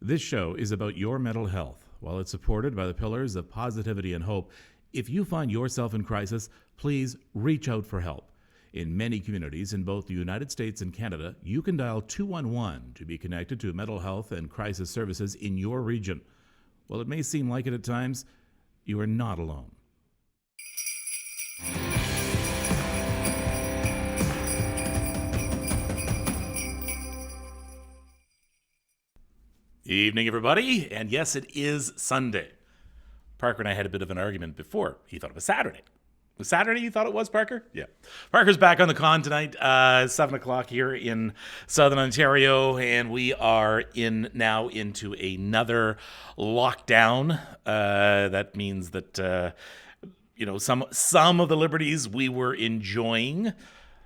This show is about your mental health. While it's supported by the pillars of positivity and hope, if you find yourself in crisis, please reach out for help. In many communities in both the United States and Canada, you can dial 211 to be connected to mental health and crisis services in your region. While it may seem like it at times, you are not alone. Evening, everybody. And yes, it is Sunday. Parker and I had a bit of an argument before. He thought it was Saturday. Was Saturday you thought it was, Parker? Yeah. Parker's back on the con tonight, 7 o'clock here in Southern Ontario, and we are now into another lockdown. That means that, some of the liberties we were enjoying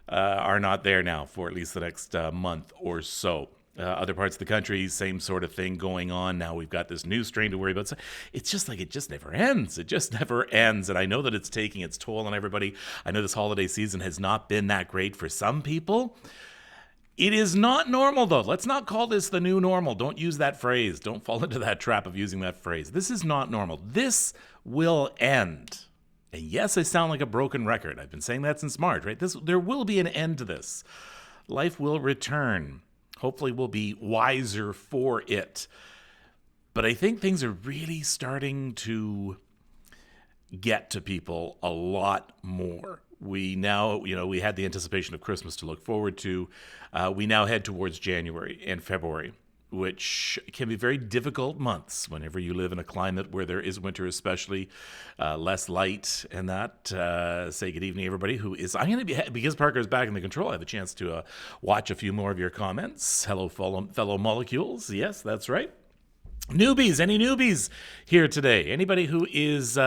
are not there now for at least the next month or so. Other parts of the country, same sort of thing going on. Now we've got this new strain to worry about. So it's just like it just never ends. It just never ends. And I know that it's taking its toll on everybody. I know this holiday season has not been that great for some people. It is not normal, though. Let's not call this the new normal. Don't use that phrase. Don't fall into that trap of using that phrase. This is not normal. This will end. And yes, I sound like a broken record. I've been saying that since March, right? There will be an end to this. Life will return. Hopefully we'll be wiser for it. But I think things are really starting to get to people a lot more. We now, we had the anticipation of Christmas to look forward to. We now head towards January and February, which can be very difficult months whenever you live in a climate where there is winter, especially less light and that. Say good evening, everybody who is, I'm going to be, because Parker's back in the control, I have a chance to watch a few more of your comments. Hello, fellow molecules. Yes, that's right. Newbies, any newbies here today? Anybody who is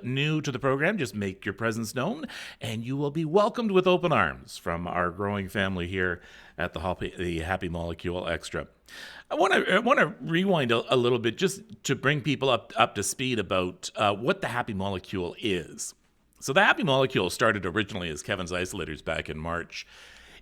new to the program, just make your presence known, and you will be welcomed with open arms from our growing family here at the Happy Molecule Extra. I want to rewind a little bit just to bring people up to speed about what the Happy Molecule is. So the Happy Molecule started originally as Kevin's Isolators back in March.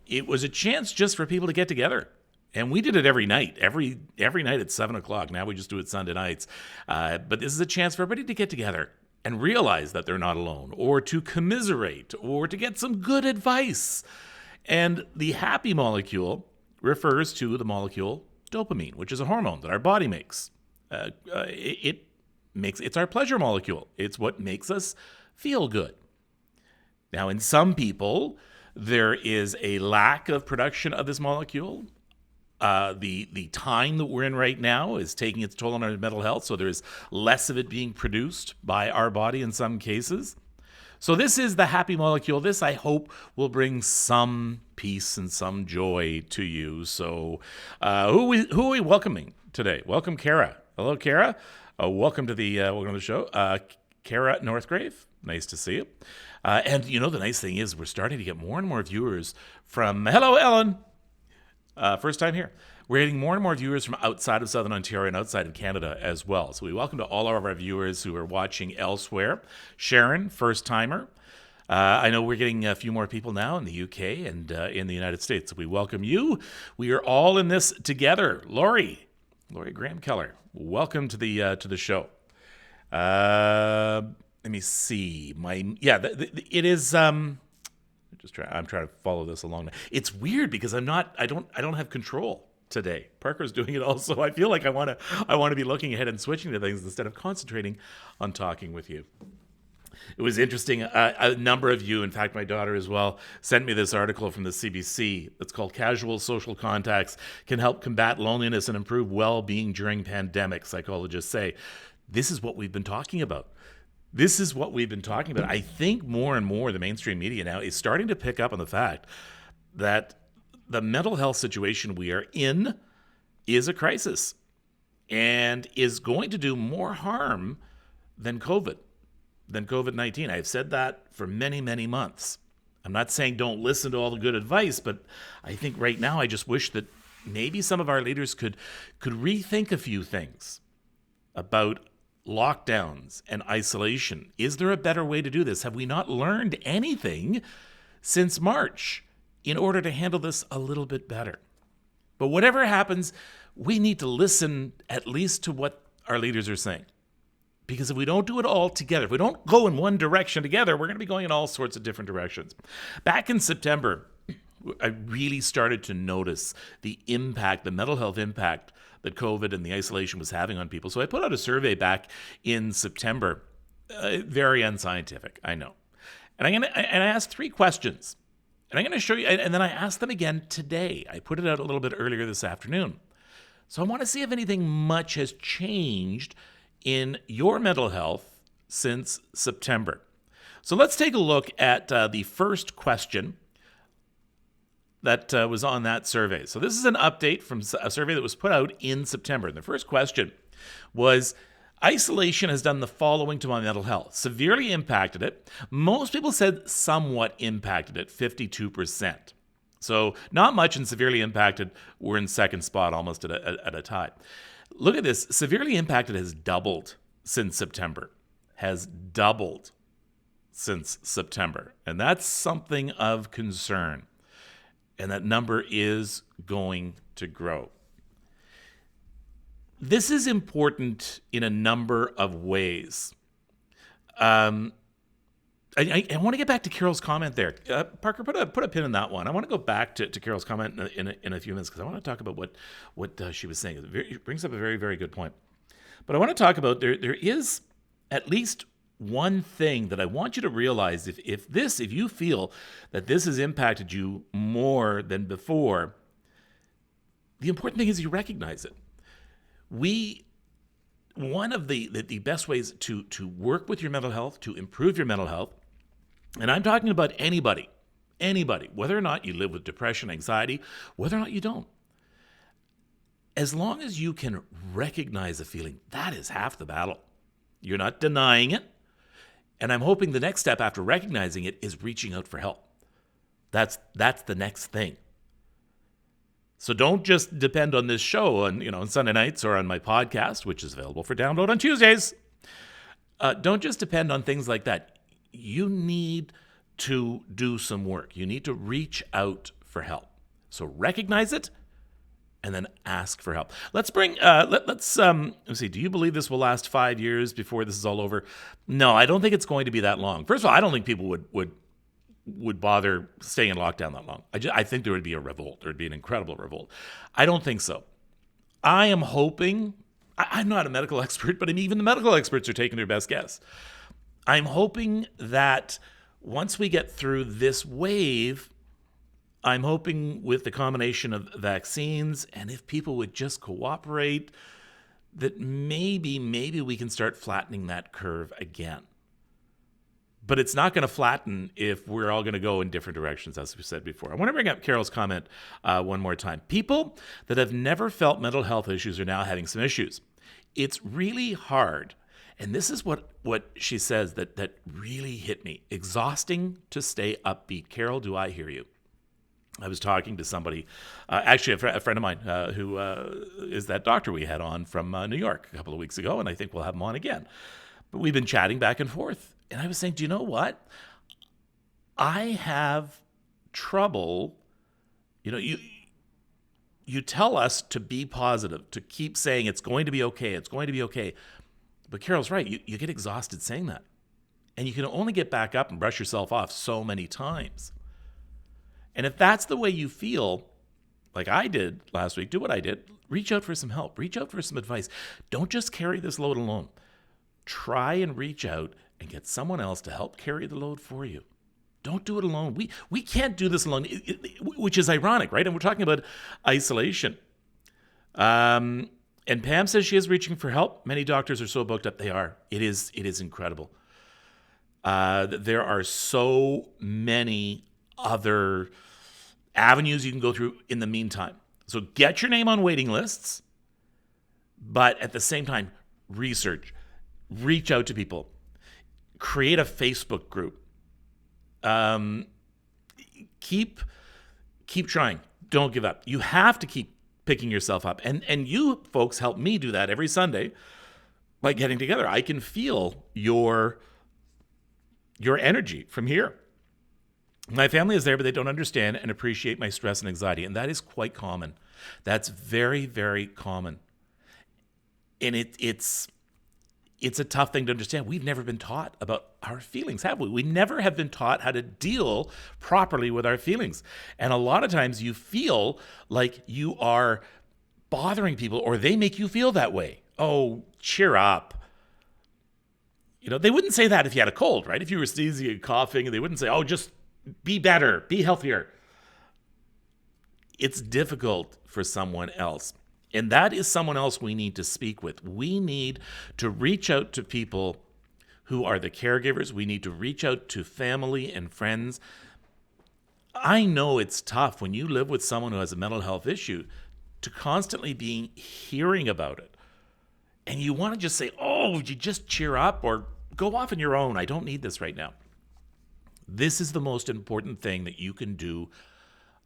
It was a chance just for people to get together. And we did it every night, every night at 7 o'clock. Now we just do it Sunday nights. But this is a chance for everybody to get together and realize that they're not alone, or to commiserate, or to get some good advice. And the Happy Molecule refers to the molecule dopamine, which is a hormone that our body makes. It's our pleasure molecule. It's what makes us feel good. Now, in some people, there is a lack of production of this molecule. The time that we're in right now is taking its toll on our mental health, so there's less of it being produced by our body in some cases. So this is the Happy Molecule. This, I hope, will bring some peace and some joy to you. So who are we welcoming today? Welcome, Kara. Hello, Kara. Welcome to the show. Kara Northgrave, nice to see you. And, the nice thing is we're starting to get more and more viewers from, hello, Ellen. First time here. We're getting more and more viewers from outside of Southern Ontario and outside of Canada as well. So we welcome to all of our viewers who are watching elsewhere. Sharon, first timer. I know we're getting a few more people now in the UK and in the United States. So we welcome you. We are all in this together. Lori Graham Keller, welcome to the show. Let me see. It is. I'm trying to follow this along. It's weird because I don't have control today. Parker's doing it also. I feel like I want to be looking ahead and switching to things instead of concentrating on talking with you. It was interesting. A number of you, in fact, my daughter as well, sent me this article from the CBC. It's called "Casual Social Contacts Can Help Combat Loneliness and Improve Well-Being During Pandemics," psychologists say. This is what we've been talking about. I think more and more the mainstream media now is starting to pick up on the fact that the mental health situation we are in is a crisis and is going to do more harm than COVID-19. I've said that for many, many months. I'm not saying don't listen to all the good advice, but I think right now I just wish that maybe some of our leaders could rethink a few things about lockdowns and isolation. Is there a better way to do this? Have we not learned anything since March in order to handle this a little bit better? But whatever happens, we need to listen at least to what our leaders are saying. Because if we don't do it all together, if we don't go in one direction together, we're going to be going in all sorts of different directions. Back in September, I really started to notice the impact, the mental health impact that COVID and the isolation was having on people. So I put out a survey back in September, very unscientific, I know. And I asked 3 questions. And I'm going to show you, and then I asked them again today. I put it out a little bit earlier this afternoon. So I want to see if anything much has changed in your mental health since September. So let's take a look at the first question that was on that survey. So this is an update from a survey that was put out in September. And the first question was, isolation has done the following to my mental health. Severely impacted it. Most people said somewhat impacted it, 52%. So not much, and severely impacted, we're in second spot, almost at a tie. Look at this. Severely impacted has doubled since September. Has doubled since September. And that's something of concern. And that number is going to grow. This is important in a number of ways. I want to get back to Carol's comment there. Parker, put a pin in that one. I want to go back to Carol's comment in a few minutes because I want to talk about what she was saying. It brings up a very, very good point. But I want to talk about there is at least one thing that I want you to realize. If you feel that this has impacted you more than before, the important thing is you recognize it. One of the best ways to work with your mental health, to improve your mental health, and I'm talking about anybody, whether or not you live with depression, anxiety, whether or not you don't. As long as you can recognize a feeling, that is half the battle. You're not denying it. And I'm hoping the next step after recognizing it is reaching out for help. That's the next thing. So don't just depend on this show on Sunday nights or on my podcast, which is available for download on Tuesdays. Don't just depend on things like that. You need to do some work. You need to reach out for help. So recognize it and then ask for help. Let's bring, let's see, do you believe this will last 5 years before this is all over? No, I don't think it's going to be that long. First of all, I don't think people would bother staying in lockdown that long. I think there would be a revolt. There would be an incredible revolt. I don't think so. I am hoping, I'm not a medical expert, but even the medical experts are taking their best guess. I'm hoping that once we get through this wave, I'm hoping with the combination of vaccines and if people would just cooperate, that maybe we can start flattening that curve again. But it's not going to flatten if we're all going to go in different directions, as we said before. I want to bring up Carol's comment one more time. People that have never felt mental health issues are now having some issues. It's really hard. And this is what she says that really hit me. Exhausting to stay upbeat. Carol, do I hear you? I was talking to somebody, actually a friend of mine who is that doctor we had on from New York a couple of weeks ago, and I think we'll have him on again. But we've been chatting back and forth. And I was saying, do you know what? I have trouble, you tell us to be positive, to keep saying it's going to be okay, it's going to be okay. But Carol's right, you get exhausted saying that. And you can only get back up and brush yourself off so many times. And if that's the way you feel, like I did last week, do what I did. Reach out for some help. Reach out for some advice. Don't just carry this load alone. Try and reach out and get someone else to help carry the load for you. Don't do it alone. We can't do this alone, which is ironic, right? And we're talking about isolation. And Pam says she is reaching for help. Many doctors are so booked up. They are. It is incredible. There are so many other avenues you can go through in the meantime. So get your name on waiting lists, but at the same time, research. Reach out to people. Create a Facebook group. Keep trying. Don't give up. You have to keep picking yourself up. And you folks help me do that every Sunday by getting together. I can feel your energy from here. My family is there, but they don't understand and appreciate my stress and anxiety. And that is quite common. That's very, very common. And it's a tough thing to understand. We've never been taught about our feelings, have we? We never have been taught how to deal properly with our feelings. And a lot of times you feel like you are bothering people or they make you feel that way. Oh, cheer up. They wouldn't say that if you had a cold, right? If you were sneezing and coughing, they wouldn't say, oh, just be better, be healthier. It's difficult for someone else. And that is someone else we need to speak with. We need to reach out to people who are the caregivers. We need to reach out to family and friends. I know it's tough when you live with someone who has a mental health issue to constantly be hearing about it. And you want to just say, oh, would you just cheer up or go off on your own? I don't need this right now. This is the most important thing that you can do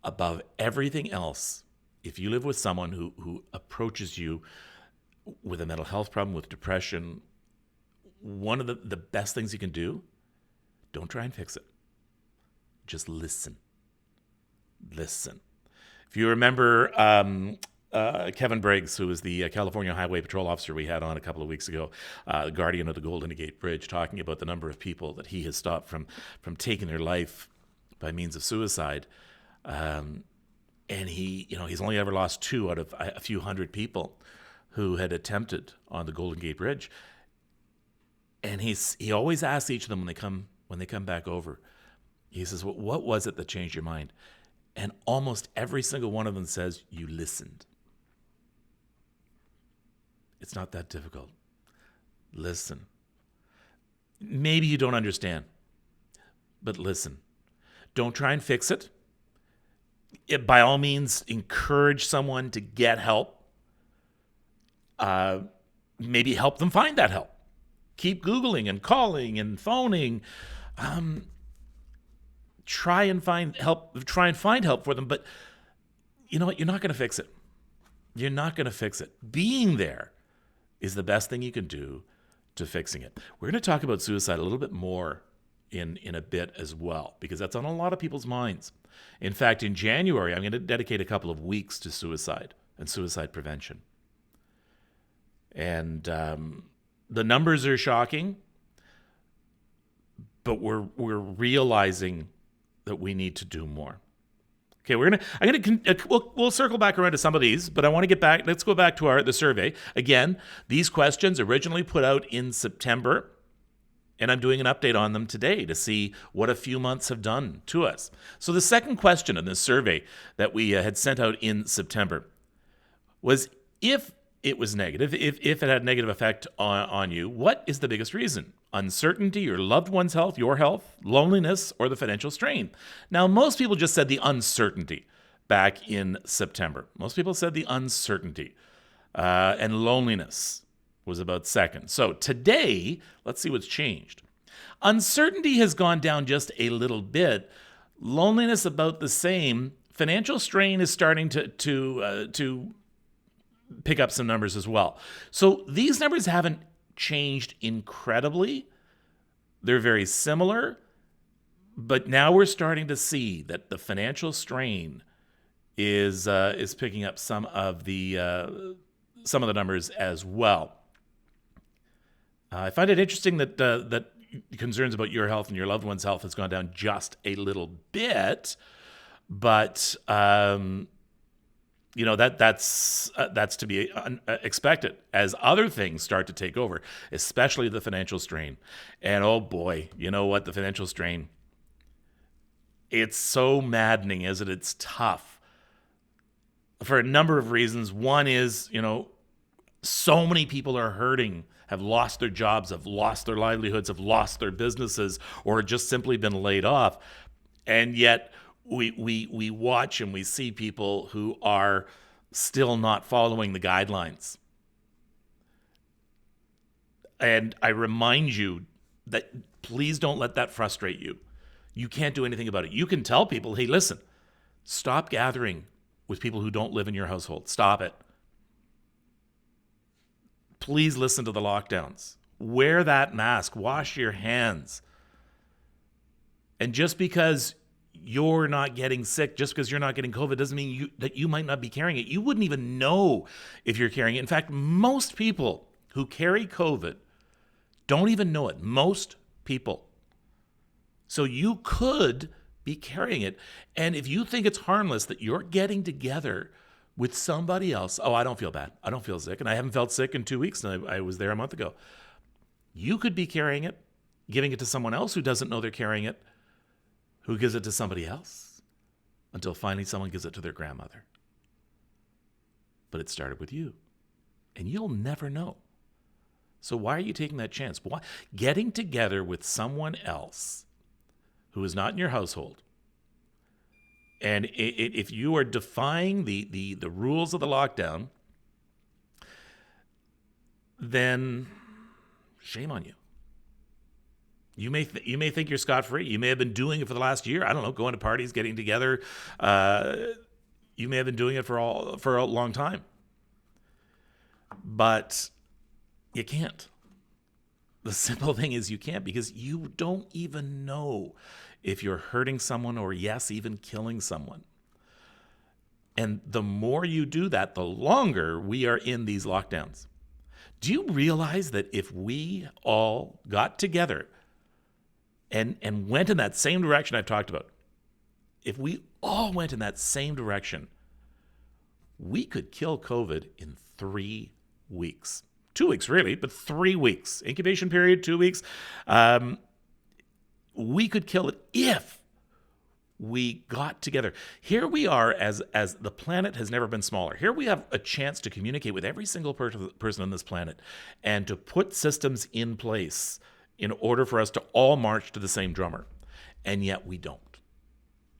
above everything else. If you live with someone who approaches you with a mental health problem, with depression, one of the best things you can do, don't try and fix it. Just listen. Listen. If you remember Kevin Briggs, who was the California Highway Patrol officer we had on a couple of weeks ago, guardian of the Golden Gate Bridge, talking about the number of people that he has stopped from taking their life by means of suicide. And he's only ever lost 2 out of a few hundred people who had attempted on the Golden Gate Bridge. And he always asks each of them when they come back over, he says, well, what was it that changed your mind? And almost every single one of them says, you listened. It's not that difficult. Listen. Maybe you don't understand, but listen. Don't try and fix it. By all means, encourage someone to get help. Maybe help them find that help. Keep Googling and calling and phoning. Try and find help for them. But you know what? You're not going to fix it. You're not going to fix it. Being there is the best thing you can do to fixing it. We're going to talk about suicide a little bit more in a bit as well, because that's on a lot of people's minds. In fact, in January, I'm going to dedicate a couple of weeks to suicide and suicide prevention. And the numbers are shocking, but we're realizing that we need to do more. Okay, we'll circle back around to some of these, but I want to get back. Let's go back to the survey again. These questions originally put out in September, and I'm doing an update on them today to see what a few months have done to us. So the second question in this survey that we had sent out in September was, if it was negative, if it had a negative effect on you, what is the biggest reason? Uncertainty, your loved one's health, your health, loneliness, or the financial strain? Now, most people just said the uncertainty back in September. Most people said the uncertainty, and loneliness was about second. So today, let's see what's changed. Uncertainty has gone down just a little bit. Loneliness about the same. Financial strain is starting to pick up some numbers as well. So these numbers haven't changed incredibly. They're very similar, but now we're starting to see that the financial strain is picking up some of the numbers as well. I find it interesting that concerns about your health and your loved one's health has gone down just a little bit, but that's to be expected as other things start to take over, especially the financial strain. And oh boy, you know what? The financial strain, it's so maddening, isn't it? It's tough for a number of reasons. One is, so many people are hurting, have lost their jobs, have lost their livelihoods, have lost their businesses, or just simply been laid off. And yet we watch and we see people who are still not following the guidelines. And I remind you that please don't let that frustrate you. You can't do anything about it. You can tell people, hey, listen, stop gathering with people who don't live in your household. Stop it. Please listen to the lockdowns. Wear that mask. Wash your hands. And just because you're not getting sick. Just because you're not getting COVID doesn't mean that you might not be carrying it. You wouldn't even know if you're carrying it. In fact, most people who carry COVID don't even know it. Most people. So you could be carrying it. And if you think it's harmless that you're getting together with somebody else, oh, I don't feel bad. I don't feel sick. And I haven't felt sick in 2 weeks. And I was there a month ago. You could be carrying it, giving it to someone else who doesn't know they're carrying it, who gives it to somebody else, until finally someone gives it to their grandmother. But it started with you. And you'll never know. So why are you taking that chance? Why? Getting together with someone else who is not in your household, and if you are defying the rules of the lockdown, then shame on you. You may think you're scot-free. You may have been doing it for the last year. I don't know, going to parties, getting together. You may have been doing it for a long time. But you can't. The simple thing is you can't, because you don't even know if you're hurting someone or, yes, even killing someone. And the more you do that, the longer we are in these lockdowns. Do you realize that if we all got together and went in that same direction I've talked about, if we all went in that same direction, we could kill COVID in 3 weeks. 2 weeks, really, but 3 weeks. Incubation period, 2 weeks. We could kill it if we got together. Here we are, as the planet has never been smaller. Here we have a chance to communicate with every single person on this planet and to put systems in place in order for us to all march to the same drummer. And yet we don't.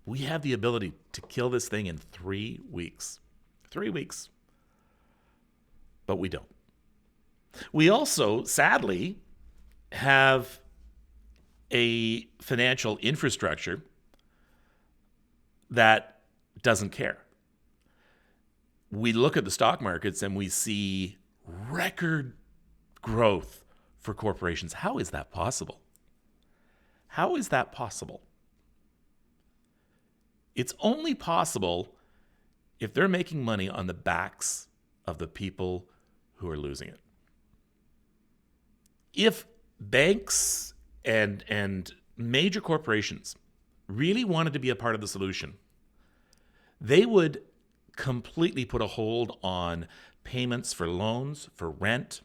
We have the ability to kill this thing in 3 weeks. 3 weeks. But we don't. We also, sadly, have a financial infrastructure that doesn't care. We look at the stock markets and we see record growth for corporations. How is that possible? How is that possible? It's only possible if they're making money on the backs of the people who are losing it. If banks and major corporations really wanted to be a part of the solution, they would completely put a hold on payments for loans, for rent,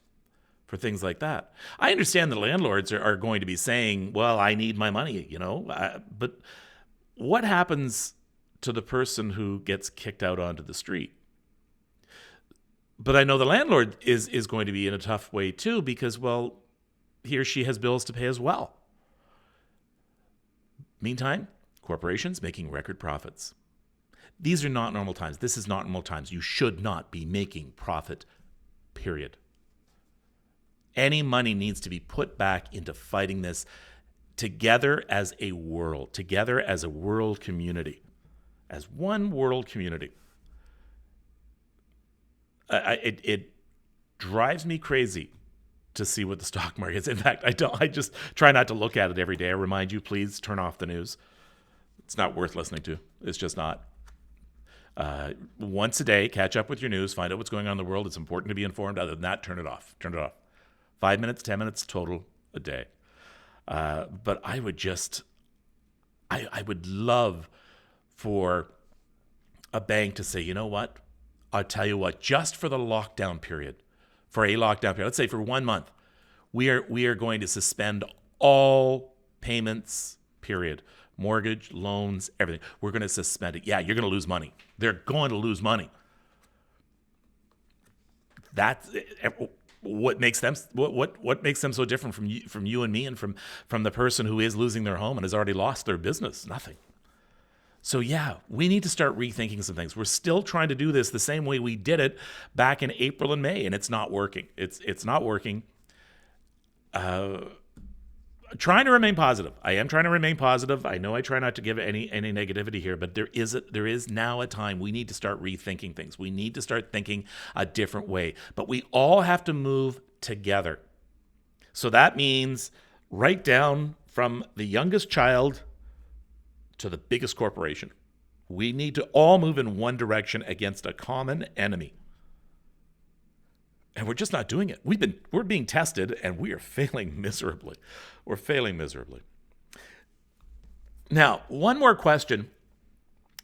for things like that. I understand the landlords are going to be saying, well, I need my money, but what happens to the person who gets kicked out onto the street? But I know the landlord is going to be in a tough way too, because, well, he or she has bills to pay as well. Meantime, corporations making record profits. These are not normal times. This is not normal times. You should not be making profit, period. Any money needs to be put back into fighting this together as a world, together as a world community, as one world community. It drives me crazy to see what the stock market is. In fact, I just try not to look at it every day. I remind you, please turn off the news. It's not worth listening to. It's just not. Once a day, catch up with your news, find out what's going on in the world. It's important to be informed. Other than that, turn it off. Turn it off. 5 minutes, 10 minutes total a day. But I would love for a bank to say, you know what? I'll tell you what, just for the lockdown period, let's say for 1 month, we are going to suspend all payments, period. Mortgage, loans, everything. We're going to suspend it. Yeah, you're going to lose money. They're going to lose money. That's what makes them so different from you and me and from the person who is losing their home and has already lost their business. Nothing. So yeah, we need to start rethinking some things. We're still trying to do this the same way we did it back in April and May, and it's not working. It's not working. Trying to remain positive. I am trying to remain positive. I know I try not to give any negativity here, but there is now a time we need to start rethinking things. We need to start thinking a different way. But we all have to move together. So that means right down from the youngest child to the biggest corporation. We need to all move in one direction against a common enemy. And we're just not doing it. We're being tested, and we are failing miserably. We're failing miserably. Now, one more question.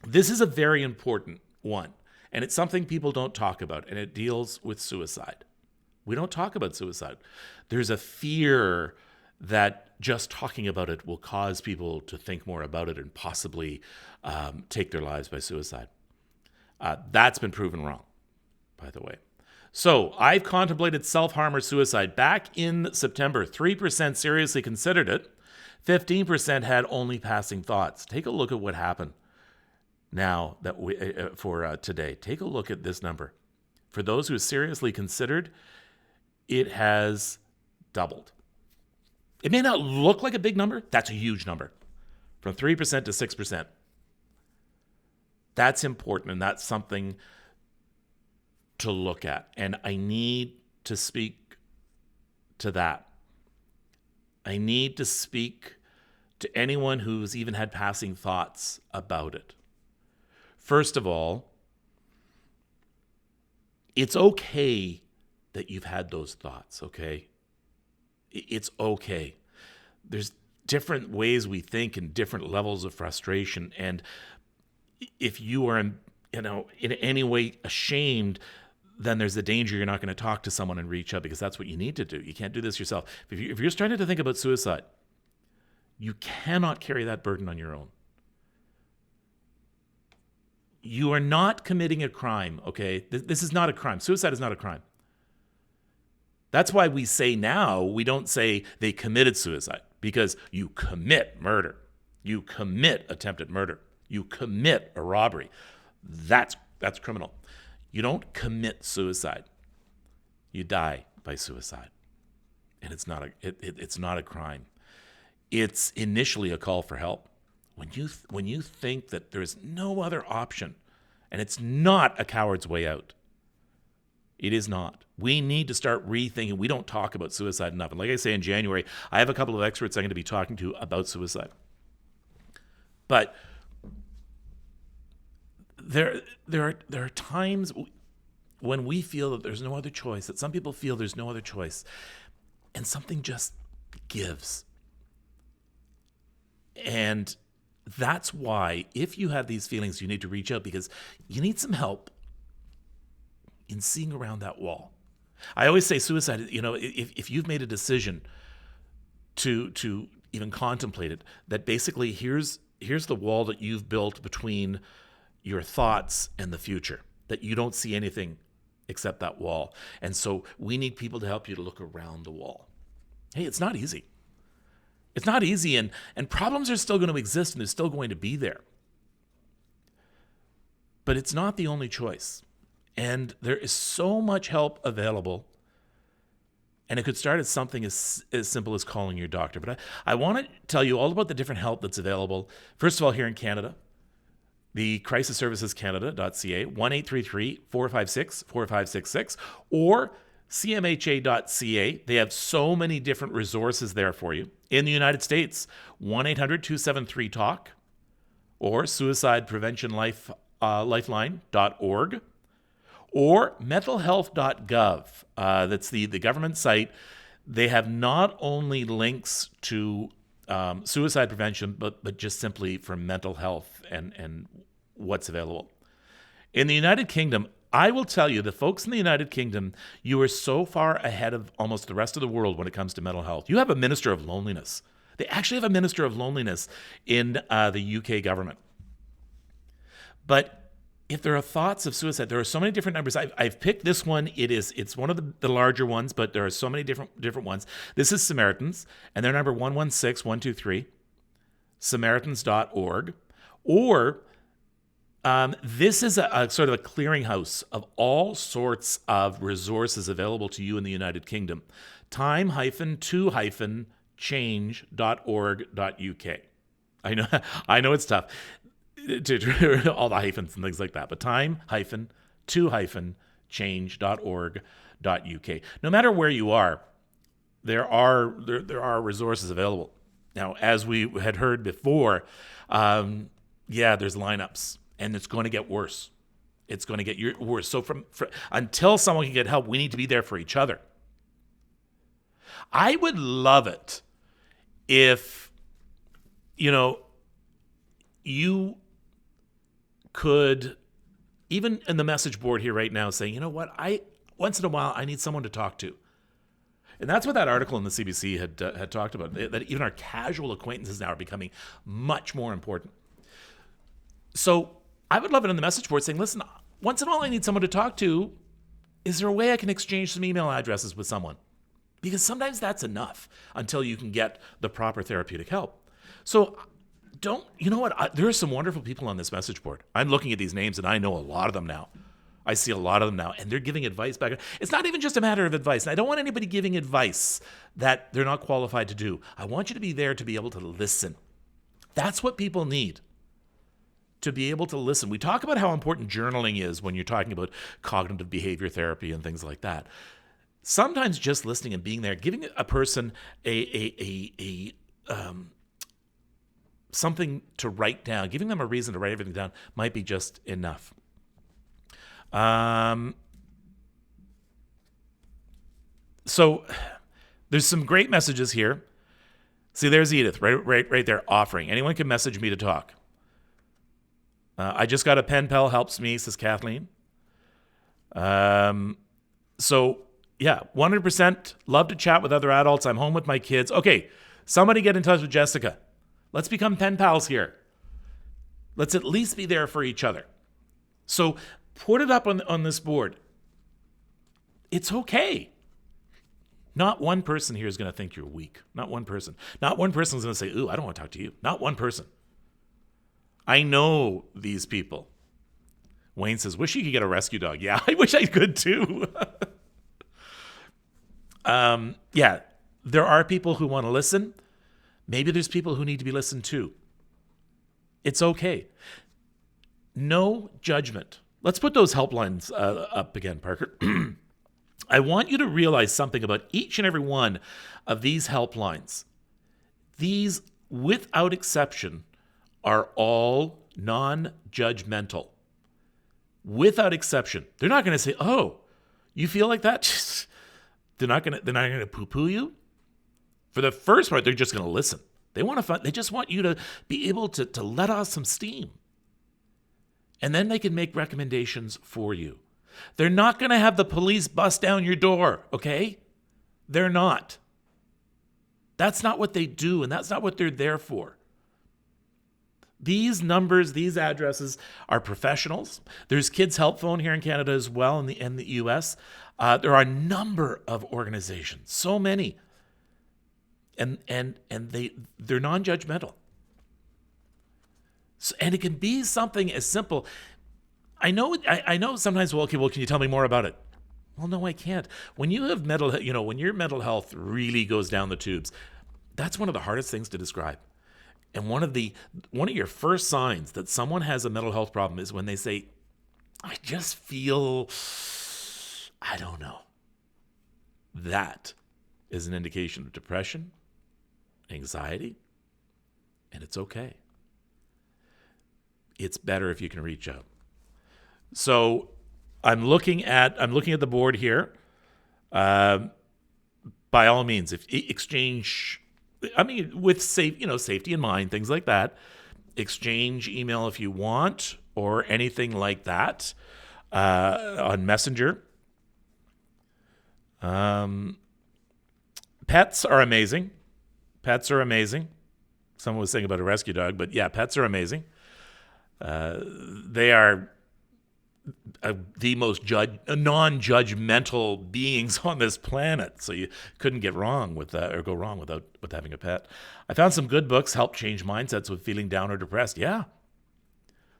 This is a very important one, and it's something people don't talk about, and it deals with suicide. We don't talk about suicide. There's a fear that just talking about it will cause people to think more about it and possibly take their lives by suicide. That's been proven wrong, by the way. So I've contemplated self-harm or suicide. Back in September, 3% seriously considered it. 15% had only passing thoughts. Take a look at what happened now that for today. Take a look at this number. For those who seriously considered, it has doubled. It may not look like a big number. That's a huge number. From 3% to 6%. That's important, and that's something to look at. And I need to speak to that. I need to speak to anyone who's even had passing thoughts about it. First of all, it's okay that you've had those thoughts, okay? It's okay. There's different ways we think and different levels of frustration. And if you are, in any way ashamed, then there's the danger you're not going to talk to someone and reach out, because that's what you need to do. You can't do this yourself. If you're starting to think about suicide, you cannot carry that burden on your own. You are not committing a crime, okay? This is not a crime. Suicide is not a crime. That's why we say now, we don't say they committed suicide, because you commit murder. You commit attempted murder. You commit a robbery. That's criminal. You don't commit suicide. You die by suicide. And it's not a crime. It's initially a call for help. When you think that there's no other option, and it's not a coward's way out. It is not. We need to start rethinking. We don't talk about suicide enough. And like I say, in January, I have a couple of experts I'm going to be talking to about suicide. But there are times when we feel that there's no other choice, that some people feel there's no other choice, and something just gives. And that's why, if you have these feelings, you need to reach out, because you need some help in seeing around that wall. I always say suicide, if you've made a decision to even contemplate it, that basically here's the wall that you've built between your thoughts and the future, that you don't see anything except that wall. And so we need people to help you to look around the wall. Hey, it's not easy. It's not easy, and problems are still going to exist, and they're still going to be there. But it's not the only choice. And there is so much help available. And it could start as something as simple as calling your doctor. But I want to tell you all about the different help that's available. First of all, here in Canada, the crisisservicescanada.ca, 1-833-456-4566, or cmha.ca. They have so many different resources there for you. In the United States, 1-800-273-TALK, or suicidepreventionlifeline.org, or mentalhealth.gov. That's the government site. They have not only links to suicide prevention, but just simply for mental health and what's available. In the United Kingdom, I will tell you, the folks in the United Kingdom, you are so far ahead of almost the rest of the world when it comes to mental health. You have a minister of loneliness. They actually have a minister of loneliness in the UK government. But if there are thoughts of suicide, there are so many different numbers. I've picked this one. It's one of the larger ones, but there are so many different ones. This is Samaritans, and their number 116-123, Samaritans.org. Or this is a sort of a clearinghouse of all sorts of resources available to you in the United Kingdom. time-2-change.org.uk. I know it's tough. To all the hyphens and things like that, but time-2-change.org.uk. No matter where you are, there are resources available. Now, as we had heard before, there's lineups, and it's going to get worse. It's going to get worse. So until someone can get help, we need to be there for each other. I would love it if, you could, even in the message board here right now, saying, you know what, once in a while, I need someone to talk to. And that's what that article in the CBC had talked about, that even our casual acquaintances now are becoming much more important. So I would love it on the message board saying, listen, once in a while I need someone to talk to. Is there a way I can exchange some email addresses with someone? Because sometimes that's enough until you can get the proper therapeutic help. So there are some wonderful people on this message board. I'm looking at these names and I know a lot of them now. I see a lot of them now, and they're giving advice back. It's not even just a matter of advice. And I don't want anybody giving advice that they're not qualified to do. I want you to be there to be able to listen. That's what people need, to be able to listen. We talk about how important journaling is when you're talking about cognitive behavior therapy and things like that. Sometimes just listening and being there, giving a person something to write down, giving them a reason to write everything down might be just enough. So there's some great messages here. See, there's Edith, right there, offering. Anyone can message me to talk. I just got a pen pal, helps me, says Kathleen. So, yeah, 100% love to chat with other adults. I'm home with my kids. Okay, somebody get in touch with Jessica. Let's become pen pals here. Let's at least be there for each other. So put it up on this board. It's okay. Not one person here is going to think you're weak. Not one person. Not one person is going to say, ooh, I don't want to talk to you. Not one person. I know these people. Wayne says, wish you could get a rescue dog. Yeah, I wish I could too. There are people who want to listen. Maybe there's people who need to be listened to. It's okay. No judgment. Let's put those helplines up again, Parker. I want you to realize something about each and every one of these helplines. These, without exception, are all non-judgmental. Without exception. They're not going to say, oh, you feel like that? They're not going to poo-poo you. For the first part, they're just going to listen. They just want you to be able to let off some steam. And then they can make recommendations for you. They're not going to have the police bust down your door, okay? They're not. That's not what they do, and that's not what they're there for. These numbers, these addresses are professionals. There's Kids Help Phone here in Canada as well, in the U.S. There are a number of organizations, so many, and they're non-judgmental. So, and it can be something as simple. I know sometimes, well, can you tell me more about it? Well, no, I can't. When you have when your mental health really goes down the tubes, that's one of the hardest things to describe. And one of your first signs that someone has a mental health problem is when they say, I just feel, I don't know. That is an indication of depression, anxiety, and it's okay. It's better if you can reach out. So I'm looking at the board here. By all means, if exchange, with safety in mind, things like that. Exchange email if you want, or anything like that on Messenger. Pets are amazing. Someone was saying about a rescue dog, but yeah, pets are amazing. They are the most non-judgmental beings on this planet. So you couldn't get wrong with that, or go wrong with having a pet. I found some good books help change mindsets with feeling down or depressed. Yeah,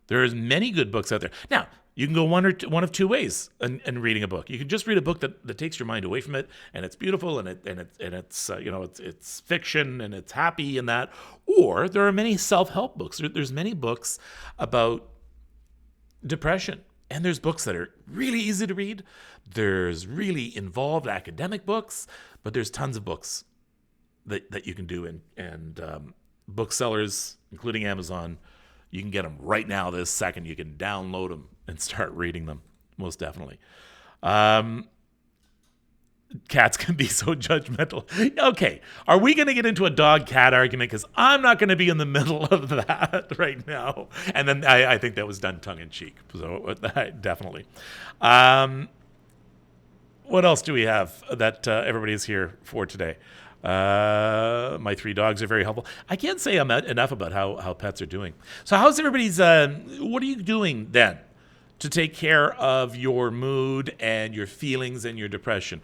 there's many good books out there. Now you can go one of two ways in reading a book. You can just read a book that takes your mind away from it, and it's beautiful, and it's fiction, and it's happy and that. Or there are many self-help books. There's many books about depression. And there's books that are really easy to read. There's really involved academic books, but there's tons of books. that you can do, and booksellers, including Amazon, you can get them right now. This second, you can download them and start reading them. Most definitely. Cats can be so judgmental. Okay, are we going to get into a dog-cat argument? Because I'm not going to be in the middle of that right now. And then I think that was done tongue-in-cheek. So definitely. What else do we have that everybody is here for today? My 3 dogs are very helpful. I can't say enough about how pets are doing. So how's everybody's, what are you doing then to take care of your mood and your feelings and your depression?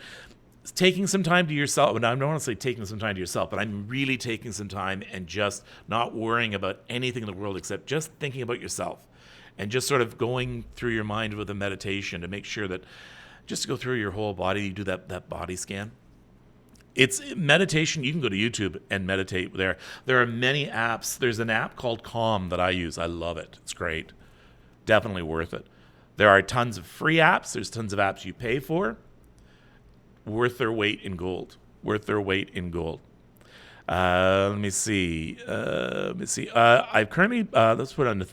Taking some time to yourself, and I don't want to say taking some time to yourself, but I'm really taking some time and just not worrying about anything in the world except just thinking about yourself and just sort of going through your mind with a meditation to make sure that just to go through your whole body, you do that body scan. It's meditation. You can go to YouTube and meditate there. There are many apps. There's an app called Calm that I use. I love it. It's great. Definitely worth it. There are tons of free apps. There's tons of apps you pay for. Worth their weight in gold. Worth their weight in gold. Let me see. I've currently, let's put on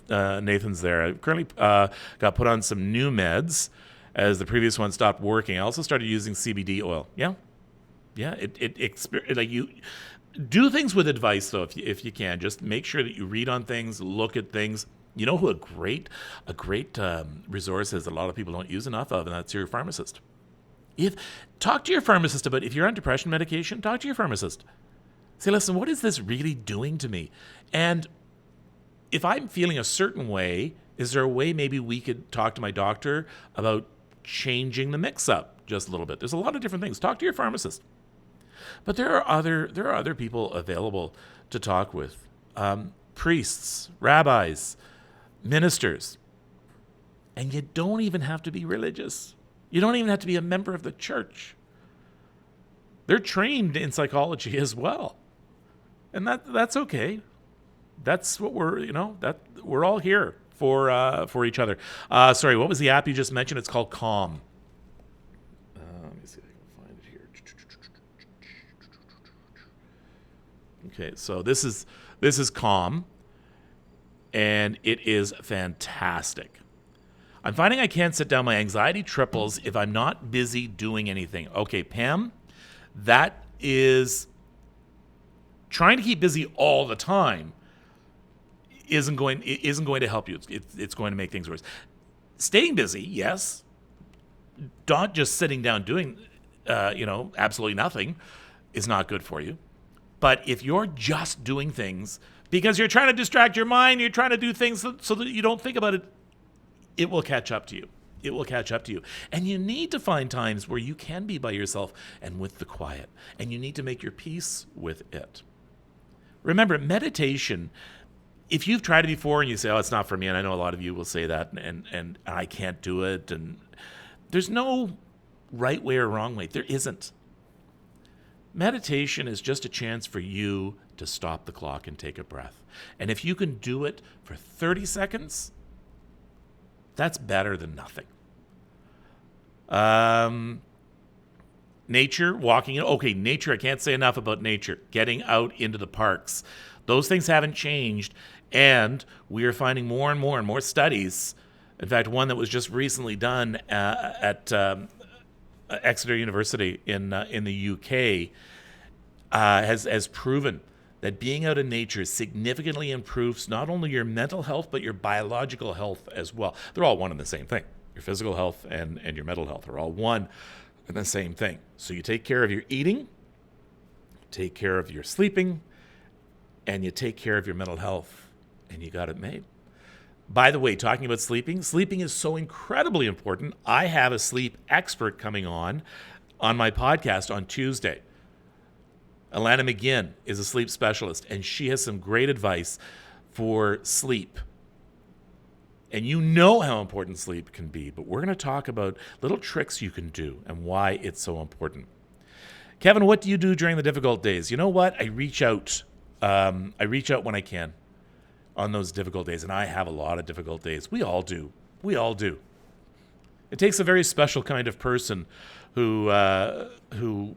Nathan's there. I've currently got put on some new meds as the previous one stopped working. I also started using CBD oil. Yeah. Like you do things with advice though, if you can. Just make sure that you read on things, look at things. You know who a great resource is that a lot of people don't use enough of, and that's your pharmacist. Talk to your pharmacist about if you're on depression medication. Talk to your pharmacist. Say, listen, what is this really doing to me? And if I'm feeling a certain way, is there a way maybe we could talk to my doctor about changing the mix-up just a little bit? There's a lot of different things. Talk to your pharmacist. But there are other people available to talk with. Priests, rabbis, ministers. And you don't even have to be religious. You don't even have to be a member of the church. They're trained in psychology as well. And that's okay. That's what we're all here for each other. Sorry, what was the app you just mentioned? It's called Calm. Let me see if I can find it here. Okay, so this is Calm, and it is fantastic. I'm finding I can't sit down. My anxiety triples if I'm not busy doing anything. Okay, Pam, that is trying to keep busy all the time isn't going to help you. It's going to make things worse. Staying busy, yes. Not just sitting down doing, absolutely nothing is not good for you. But if you're just doing things because you're trying to distract your mind, you're trying to do things so that you don't think about it, it will catch up to you. It will catch up to you. And you need to find times where you can be by yourself and with the quiet. And you need to make your peace with it. Remember, meditation, if you've tried it before and you say, oh, it's not for me, and I know a lot of you will say that, and I can't do it, and there's no right way or wrong way. There isn't. Meditation is just a chance for you to stop the clock and take a breath. And if you can do it for 30 seconds, that's better than nothing. Nature, walking. Okay, nature, I can't say enough about nature. Getting out into the parks. Those things haven't changed, and we are finding more and more studies. In fact, one that was just recently done at Exeter University in the UK has proven that being out in nature significantly improves not only your mental health, but your biological health as well. They're all one and the same thing. Your physical health and your mental health are all one and the same thing. So you take care of your eating, take care of your sleeping, and you take care of your mental health, and you got it made. By the way, talking about sleeping is so incredibly important. I have a sleep expert coming on my podcast on Tuesday. Alana McGinn is a sleep specialist, and she has some great advice for sleep. And you know how important sleep can be, but we're going to talk about little tricks you can do and why it's so important. Kevin, what do you do during the difficult days? You know what? I reach out. I reach out when I can on those difficult days, and I have a lot of difficult days. We all do. It takes a very special kind of person who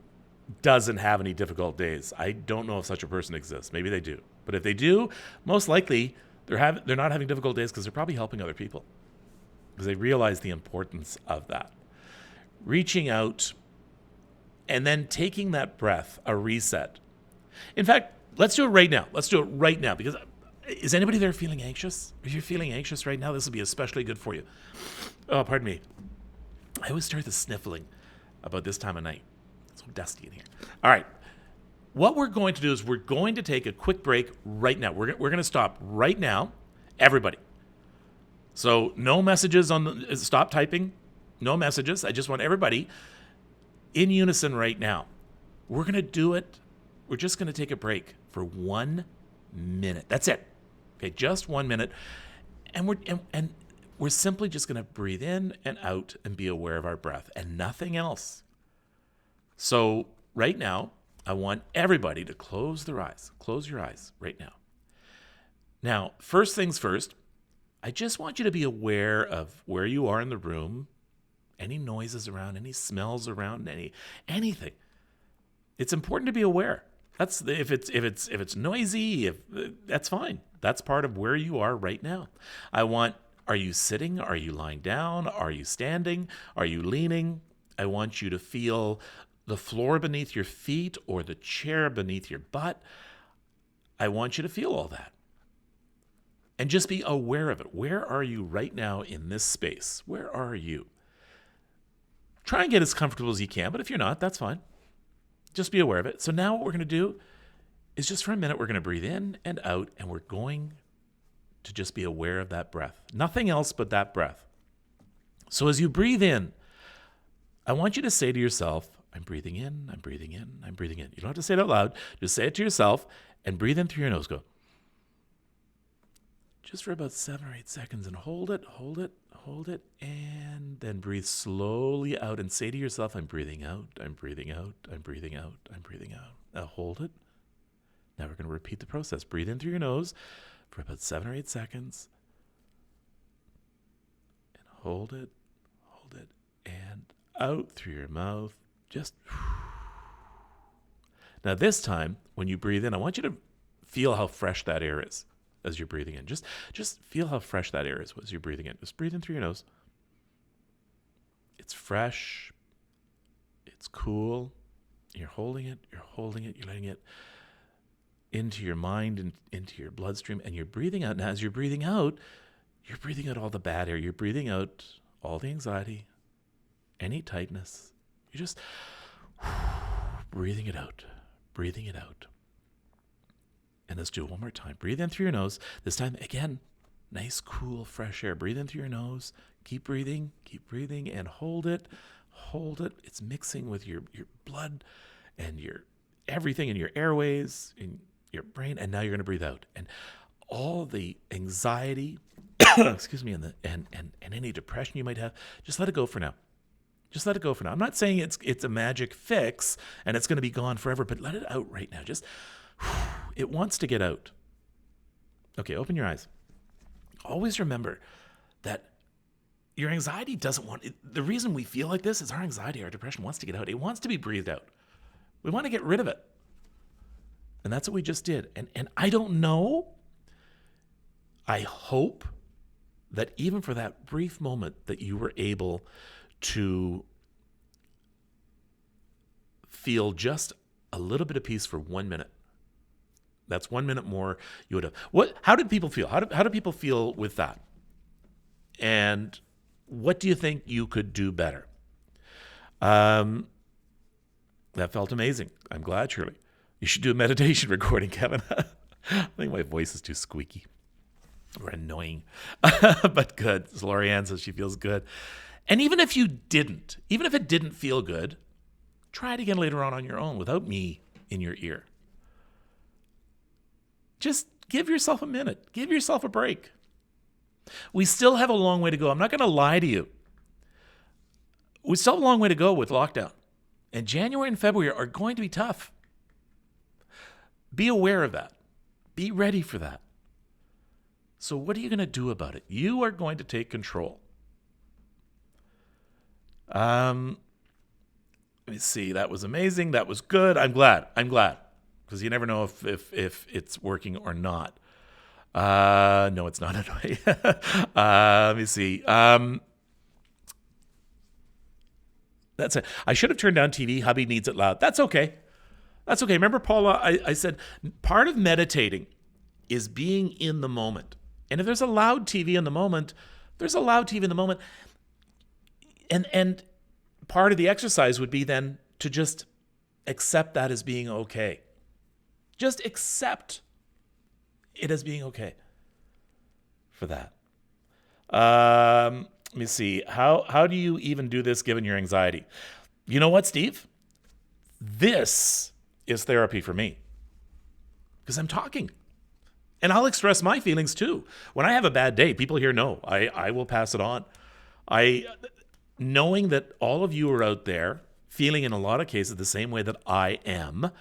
doesn't have any difficult days. I don't know if such a person exists. Maybe they do. But if they do, most likely they're not having difficult days because they're probably helping other people because they realize the importance of that. Reaching out and then taking that breath, a reset. In fact, let's do it right now. Let's do it right now because is anybody there feeling anxious? If you're feeling anxious right now, this will be especially good for you. Oh, pardon me. I always start the sniffling about this time of night. It's so dusty in here. All right. What we're going to do is we're going to take a quick break right now. We're going to stop right now, everybody. So no messages stop typing, no messages. I just want everybody in unison right now. We're going to do it. We're just going to take a break for 1 minute. That's it. Okay, just 1 minute. And we're simply just going to breathe in and out and be aware of our breath and nothing else. So right now, I want everybody to close their eyes. Close your eyes right now. Now, first things first, I just want you to be aware of where you are in the room, any noises around, any smells around, anything. It's important to be aware. That's if it's noisy, that's fine. That's part of where you are right now. Are you sitting? Are you lying down? Are you standing? Are you leaning? I want you to feel the floor beneath your feet or the chair beneath your butt. I want you to feel all that. And just be aware of it. Where are you right now in this space? Where are you? Try and get as comfortable as you can, but if you're not, that's fine. Just be aware of it. So now what we're going to do is just for a minute, we're going to breathe in and out, and we're going to just be aware of that breath. Nothing else but that breath. So as you breathe in, I want you to say to yourself, I'm breathing in, I'm breathing in, I'm breathing in. You don't have to say it out loud. Just say it to yourself and breathe in through your nose. Go. Just for about 7 or 8 seconds and hold it, and then breathe slowly out and say to yourself, I'm breathing out, I'm breathing out, I'm breathing out, I'm breathing out. Now hold it. Now we're going to repeat the process. Breathe in through your nose for about 7 or 8 seconds and hold it, and out through your mouth. Just now this time, when you breathe in, I want you to feel how fresh that air is as you're breathing in. Just feel how fresh that air is as you're breathing in. Just breathe in through your nose. It's fresh. It's cool. You're holding it, you're letting it into your mind and into your bloodstream, and you're breathing out. Now, as you're breathing out all the bad air. You're breathing out all the anxiety, any tightness. You're just breathing it out. And let's do it one more time. Breathe in through your nose. This time, again, nice, cool, fresh air. Breathe in through your nose. Keep breathing, and hold it. It's mixing with your blood and your everything in your airways, in your brain, and now you're going to breathe out. And all the anxiety, excuse me, and any depression you might have, just let it go for now. I'm not saying it's a magic fix and it's going to be gone forever, but let it out right now. Just it wants to get out. Okay, open your eyes. Always remember that your anxiety doesn't want it. The reason we feel like this is our anxiety, our depression wants to get out. It wants to be breathed out. We want to get rid of it. And that's what we just did. And I don't know. I hope that even for that brief moment that you were able to feel just a little bit of peace for 1 minute. That's 1 minute more you would have. How did people feel? How do people feel with that? And what do you think you could do better? That felt amazing. I'm glad, Shirley. You should do a meditation recording, Kevin. I think my voice is too squeaky or annoying, but good. So Lorianne says she feels good. And even if it didn't feel good, try it again later on your own without me in your ear. Just give yourself a minute. Give yourself a break. We still have a long way to go. I'm not going to lie to you. We still have a long way to go with lockdown. And January and February are going to be tough. Be aware of that. Be ready for that. So what are you going to do about it? You are going to take control. Let me see. That was amazing. That was good. I'm glad. Because you never know if it's working or not. No, it's not anyway. Let me see. That's it. I should have turned down TV. Hubby needs it loud. That's okay. Remember, Paula, I said part of meditating is being in the moment. And if there's a loud TV in the moment, there's a loud TV in the moment. And part of the exercise would be then to just accept that as being okay. Just accept it as being okay for that. Let me see. How do you even do this given your anxiety? You know what, Steve? This is therapy for me because I'm talking. And I'll express my feelings too. When I have a bad day, people here know. I will pass it on. Knowing that all of you are out there feeling in a lot of cases the same way that I am,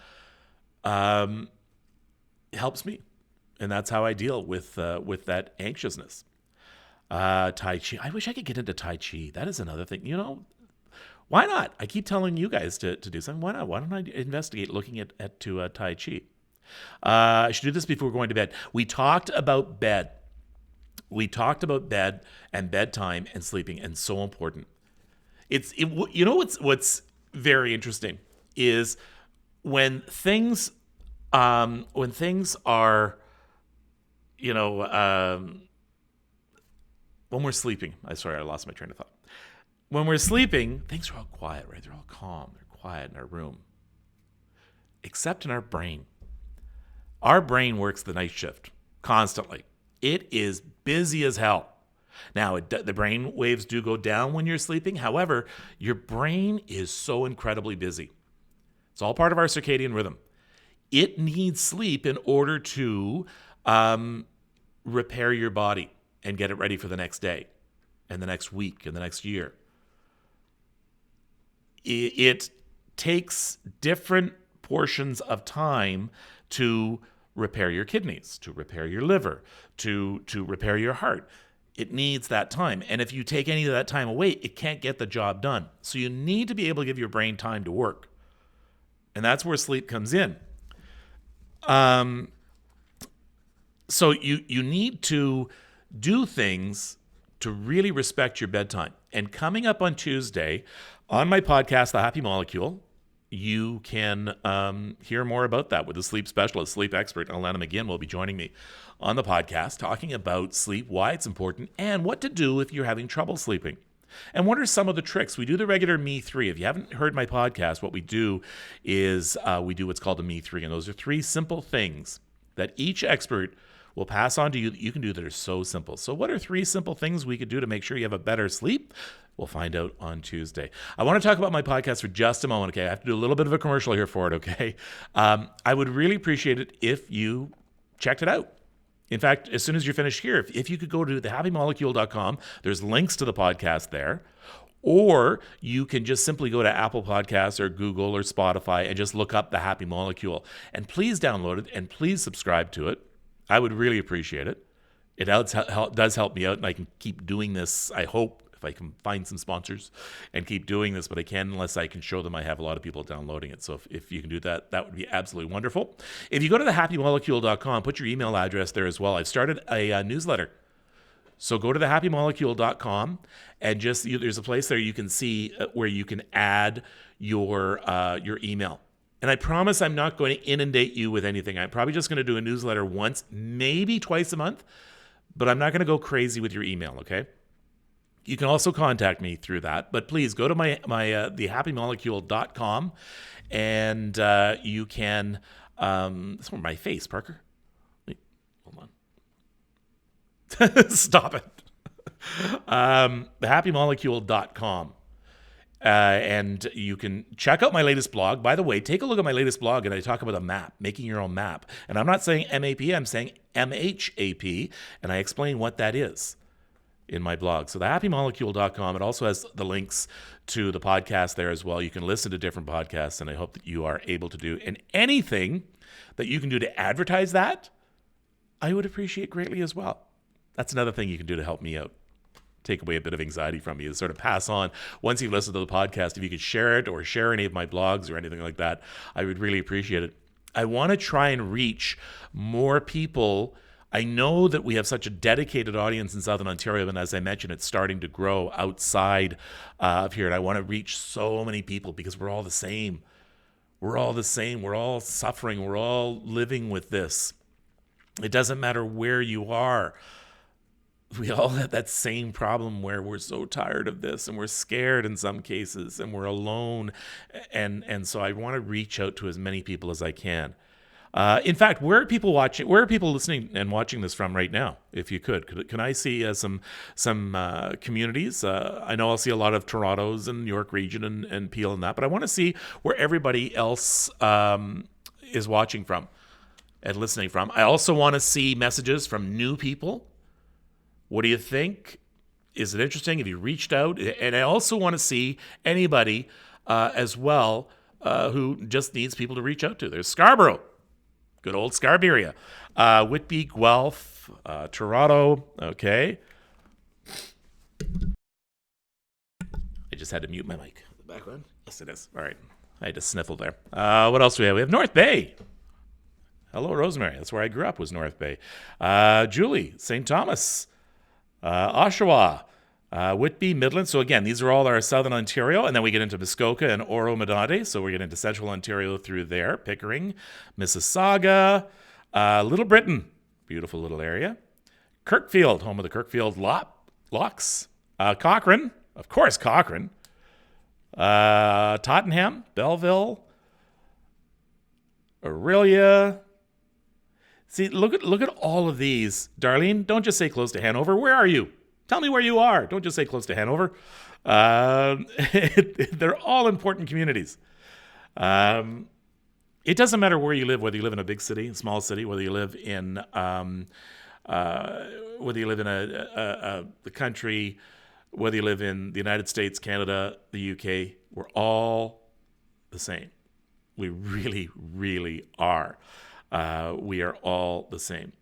helps me. And that's how I deal with that anxiousness. Tai Chi. I wish I could get into Tai Chi. That is another thing. Why not? I keep telling you guys to do something. Why not? Why don't I investigate looking at Tai Chi? I should do this before going to bed. We talked about bed. And bedtime and sleeping, and so important. What's very interesting is when things are, when we're sleeping. I lost my train of thought. When we're sleeping, things are all quiet, right? They're all calm. They're quiet in our room, except in our brain. Our brain works the night shift constantly. It is busy as hell. Now, the brain waves do go down when you're sleeping. However, your brain is so incredibly busy. It's all part of our circadian rhythm. It needs sleep in order to repair your body and get it ready for the next day and the next week and the next year. It takes different portions of time to repair your kidneys, to repair your liver, to repair your heart. It needs that time. And if you take any of that time away, it can't get the job done. So you need to be able to give your brain time to work. And that's where sleep comes in. So you need to do things to really respect your bedtime. And coming up on Tuesday on my podcast, The Happy Molecule, you can hear more about that with a sleep specialist, sleep expert. Alana McGinn will be joining me on the podcast talking about sleep, why it's important, and what to do if you're having trouble sleeping. And what are some of the tricks? We do the regular Me 3. If you haven't heard my podcast, what we do is we do what's called the Me 3. And those are 3 simple things that each expert will pass on to you that you can do that are so simple. So what are 3 simple things we could do to make sure you have a better sleep? We'll find out on Tuesday. I want to talk about my podcast for just a moment, okay? I have to do a little bit of a commercial here for it, okay? I would really appreciate it if you checked it out. In fact, as soon as you're finished here, if you could go to thehappymolecule.com, there's links to the podcast there. Or you can just simply go to Apple Podcasts or Google or Spotify and just look up The Happy Molecule. And please download it and please subscribe to it. I would really appreciate it. It does help me out, and I can keep doing this, I hope, if I can find some sponsors and keep doing this, but I can't unless I can show them I have a lot of people downloading it. So if you can do that, that would be absolutely wonderful. If you go to thehappymolecule.com, put your email address there as well. I've started a newsletter. So go to thehappymolecule.com and there's a place there you can see where you can add your email. And I promise I'm not going to inundate you with anything. I'm probably just going to do a newsletter once, maybe twice a month, but I'm not going to go crazy with your email, okay? You can also contact me through that, but please go to my thehappymolecule.com and you can, this one, my face, Parker. Wait, hold on. Stop it. Thehappymolecule.com. And you can check out my latest blog. By the way, take a look at my latest blog, and I talk about a map, making your own map. And I'm not saying MAP, I'm saying MHAP, and I explain what that is in my blog. So thehappymolecule.com. It also has the links to the podcast there as well. You can listen to different podcasts, and I hope that you are able to do. And anything that you can do to advertise that, I would appreciate greatly as well. That's another thing you can do to help me out. take away a bit of anxiety from you, to sort of pass on, once you've listened to the podcast, if you could share it or share any of my blogs or anything like that, I would really appreciate it. I want to try and reach more people. I know that we have such a dedicated audience in Southern Ontario, and as I mentioned, it's starting to grow outside of here. And I want to reach so many people because we're all the same. We're all the same. We're all suffering. We're all living with this. It doesn't matter where you are. We all have that same problem where we're so tired of this and we're scared in some cases and we're alone. And so I want to reach out to as many people as I can. In fact, where are people watching? Where are people listening and watching this from right now? If you can I see some communities? I know I'll see a lot of Toronto's and New York region and Peel and that, but I want to see where everybody else is watching from and listening from. I also want to see messages from new people. What do you think? Is it interesting? Have you reached out? And I also want to see anybody as well who just needs people to reach out to. There's Scarborough. Good old Scarborough. Whitby, Guelph, Toronto. Okay. I just had to mute my mic. The background? Yes, it is. All right. I had to sniffle there. What else do we have? We have North Bay. Hello, Rosemary. That's where I grew up, was North Bay. Julie, St. Thomas, Oshawa, Whitby, Midland. So again, these are all our Southern Ontario, and then we get into Muskoka and Oro-Medonte. So we get into Central Ontario through there. Pickering, Mississauga, Little Britain, beautiful little area. Kirkfield, home of the Kirkfield Locks. Cochrane, of course, Cochrane. Tottenham, Belleville, Aurelia. See, look at all of these. Darlene, don't just say close to Hanover. Where are you? Tell me where you are. Don't just say close to Hanover. They're all important communities. It doesn't matter where you live, whether you live in a big city, a small city, whether you live in the country, whether you live in the United States, Canada, the UK. We're all the same. We really, really are. We are all the same.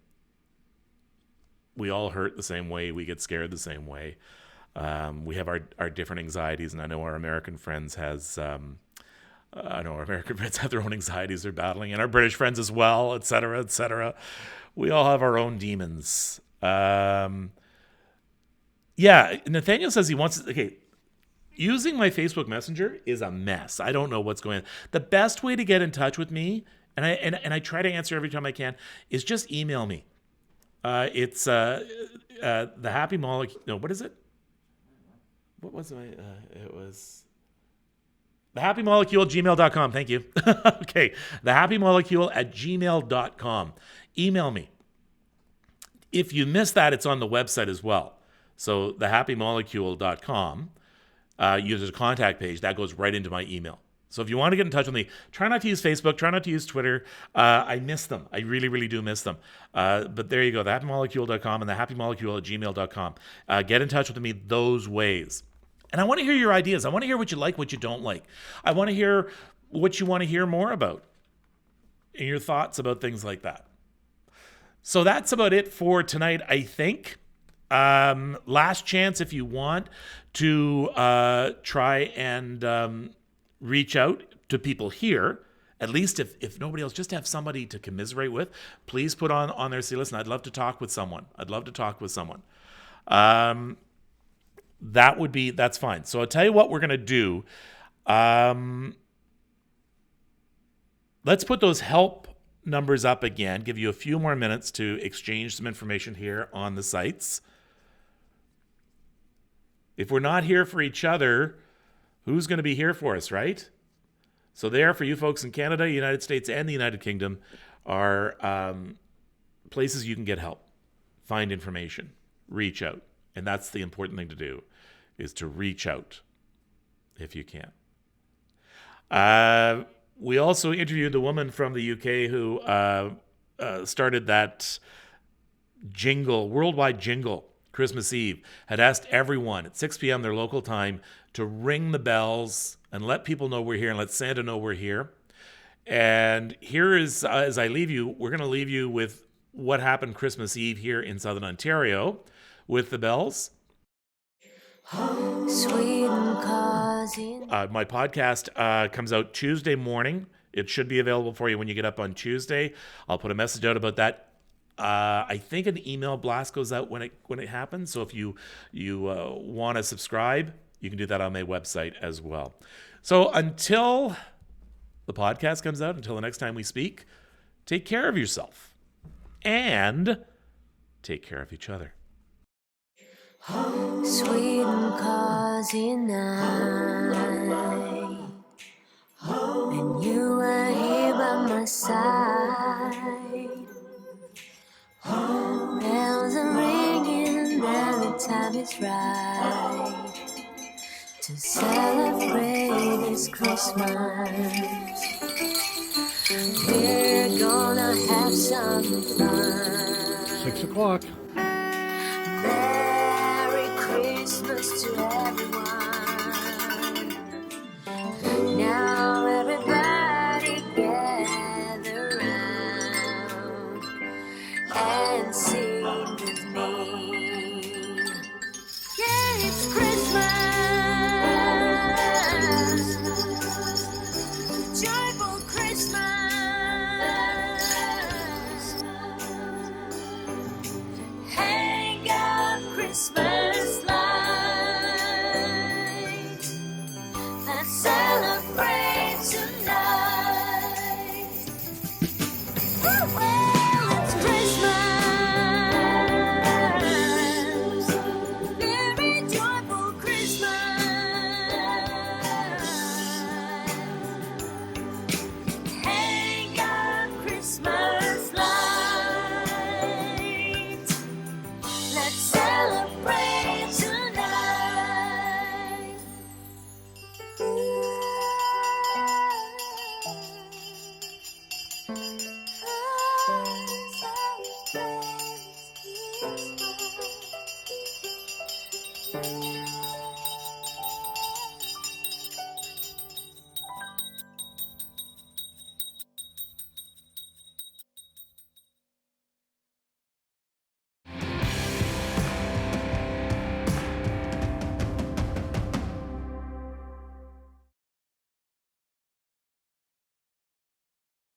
We all hurt the same way. We get scared the same way. We have our different anxieties, and I know our American friends have their own anxieties they're battling, and our British friends as well, et cetera, et cetera. We all have our own demons. Nathaniel says he wants. Okay, using my Facebook Messenger is a mess. I don't know what's going on. The best way to get in touch with me, and I try to answer every time I can, is just email me. It's the Happy Molecule. No, what is it? What was my? It was the Happy Molecule @gmail.com. Thank you. Okay, the Happy Molecule @gmail.com. Email me. If you missed that, it's on the website as well. So the happymolecule.com. There's a contact page that goes right into my email. So if you want to get in touch with me, try not to use Facebook, try not to use Twitter. I miss them. I really, really do miss them. But there you go, thehappymolecule.com and thehappymolecule@gmail.com. Get in touch with me those ways. And I want to hear your ideas. I want to hear what you like, what you don't like. I want to hear what you want to hear more about and your thoughts about things like that. So that's about it for tonight, I think. Last chance if you want to try and reach out to people here, at least if nobody else, just to have somebody to commiserate with. Please put on there, say, listen, I'd love to talk with someone. That's fine. So I'll tell you what we're going to do. Let's put those help numbers up again, give you a few more minutes to exchange some information here on the sites. If we're not here for each other, who's going to be here for us, right? So there, for you folks in Canada, United States, and the United Kingdom, are places you can get help, find information, reach out. And that's the important thing to do, is to reach out if you can. We also interviewed the woman from the UK who started that jingle, worldwide jingle, Christmas Eve, had asked everyone at 6 p.m. their local time to ring the bells and let people know we're here and let Santa know we're here. And here is, as I leave you, we're going to leave you with what happened Christmas Eve here in Southern Ontario with the bells. Sweet and causing. My podcast comes out Tuesday morning. It should be available for you when you get up on Tuesday. I'll put a message out about that. I think an email blast goes out when it happens. So if you want to subscribe, you can do that on my website as well. So until the podcast comes out, until the next time we speak, take care of yourself and take care of each other. Sweet and cozy night, and you were here by my side. Bells are ringing, now the time is right to celebrate this Christmas. We're gonna have some fun. 6 o'clock. Merry Christmas to everyone.